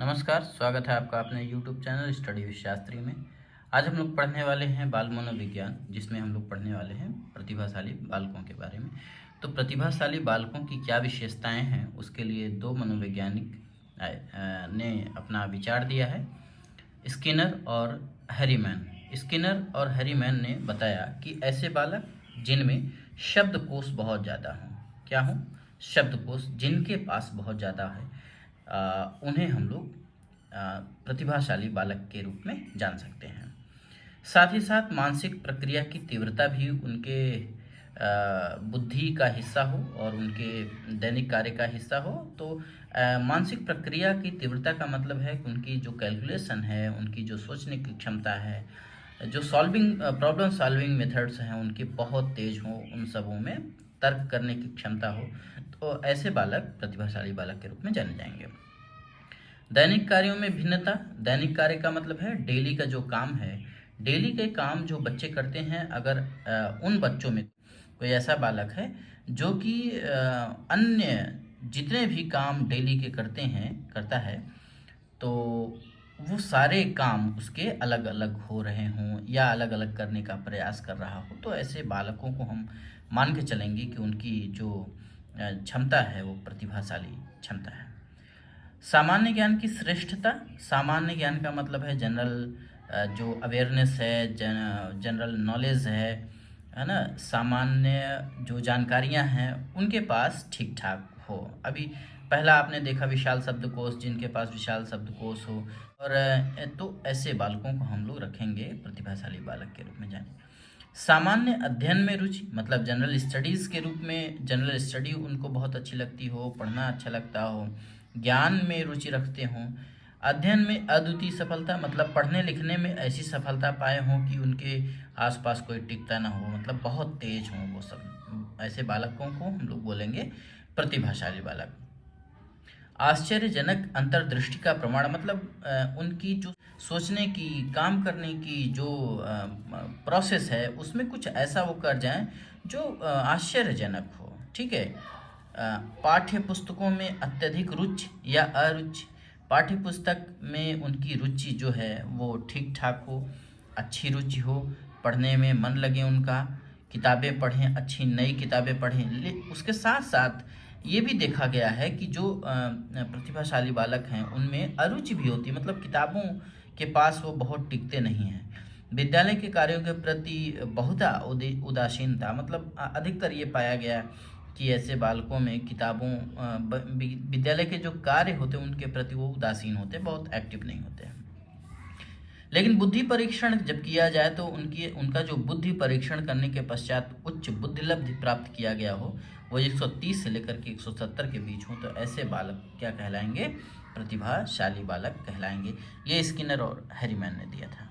नमस्कार, स्वागत है आपका अपने YouTube channel study with Shastri में। आज हम लोग पढ़ने वाले हैं बाल मनोविज्ञान, जिसमें हम लोग पढ़ने वाले हैं प्रतिभाशाली बालकों के बारे में। तो प्रतिभाशाली बालकों की क्या विशेषताएं हैं, उसके लिए दो मनोवैज्ञानिक ने अपना विचार दिया है, स्किनर और हैरीमैन। स्किनर और हैरीमैन ने बताया कि ऐसे बालक जिनमें शब्दकोश बहुत ज़्यादा हों, क्या हों? शब्दकोश जिनके पास बहुत ज़्यादा है, उन्हें हम लोग प्रतिभाशाली बालक के रूप में जान सकते हैं। साथ ही साथ मानसिक प्रक्रिया की तीव्रता भी उनके बुद्धि का हिस्सा हो और उनके दैनिक कार्य का हिस्सा हो। तो मानसिक प्रक्रिया की तीव्रता का मतलब है कि उनकी जो कैलकुलेशन है, उनकी जो सोचने की क्षमता है, जो प्रॉब्लम सॉल्विंग मेथड्स हैं, उनकी बहुत तेज हो, उन सबों में तर्क करने की क्षमता हो, तो ऐसे बालक प्रतिभाशाली बालक के रूप में जाने जाएंगे। दैनिक कार्यों में भिन्नता। दैनिक कार्य का मतलब है डेली का जो काम है, डेली के काम जो बच्चे करते हैं। अगर उन बच्चों में कोई ऐसा बालक है जो कि अन्य जितने भी काम डेली के करता है, तो वो सारे काम उसके अलग अलग हो रहे हों या अलग अलग करने का प्रयास कर रहा हो, तो ऐसे बालकों को हम मान के चलेंगे कि उनकी जो क्षमता है वो प्रतिभाशाली क्षमता है। सामान्य ज्ञान की श्रेष्ठता। सामान्य ज्ञान का मतलब है जनरल जो अवेयरनेस है, जनरल नॉलेज है ना, सामान्य जो जानकारियां हैं उनके पास ठीक ठाक हो। अभी पहला आपने देखा विशाल शब्दकोश, जिनके पास विशाल शब्दकोश हो, और तो ऐसे बालकों को हम लोग रखेंगे प्रतिभाशाली बालक के रूप में जाने। सामान्य अध्ययन में रुचि, मतलब जनरल स्टडीज़ के रूप में, जनरल स्टडी उनको बहुत अच्छी लगती हो, पढ़ना अच्छा लगता हो, ज्ञान में रुचि रखते हों। अध्ययन में अद्वितीय सफलता, मतलब पढ़ने लिखने में ऐसी सफलता पाए हों कि उनके आसपास कोई टिकता ना हो, मतलब बहुत तेज हों वो सब। ऐसे बालकों को हम लोग बोलेंगे प्रतिभाशाली बालक। आश्चर्यजनक अंतर्दृष्टि का प्रमाण, मतलब उनकी जो सोचने की, काम करने की जो प्रोसेस है, उसमें कुछ ऐसा वो कर जाएं जो आश्चर्यजनक हो। ठीक है। पाठ्य पुस्तकों में अत्यधिक रुचि या अरुचि। पाठ्य पुस्तक में उनकी रुचि जो है वो ठीक ठाक हो, अच्छी रुचि हो, पढ़ने में मन लगे उनका, किताबें पढ़ें, अच्छी नई किताबें पढ़ें। उसके साथ साथ ये भी देखा गया है कि जो प्रतिभाशाली बालक हैं उनमें अरुचि भी होती है, मतलब किताबों के पास वो बहुत टिकते नहीं हैं। विद्यालय के कार्यों के प्रति बहुधा उदासीनता, मतलब अधिकतर ये पाया गया कि ऐसे बालकों में विद्यालय के जो कार्य होते हैं उनके प्रति वो उदासीन होते, बहुत एक्टिव नहीं होते हैं। लेकिन बुद्धि परीक्षण जब किया जाए तो उनका जो बुद्धि परीक्षण करने के पश्चात उच्च बुद्धिलब्धि प्राप्त किया गया हो, वो 130 से लेकर के 170 के बीच हो, तो ऐसे बालक क्या कहलाएंगे? प्रतिभाशाली बालक कहलाएंगे। ये स्किनर और हैरीमैन ने दिया था।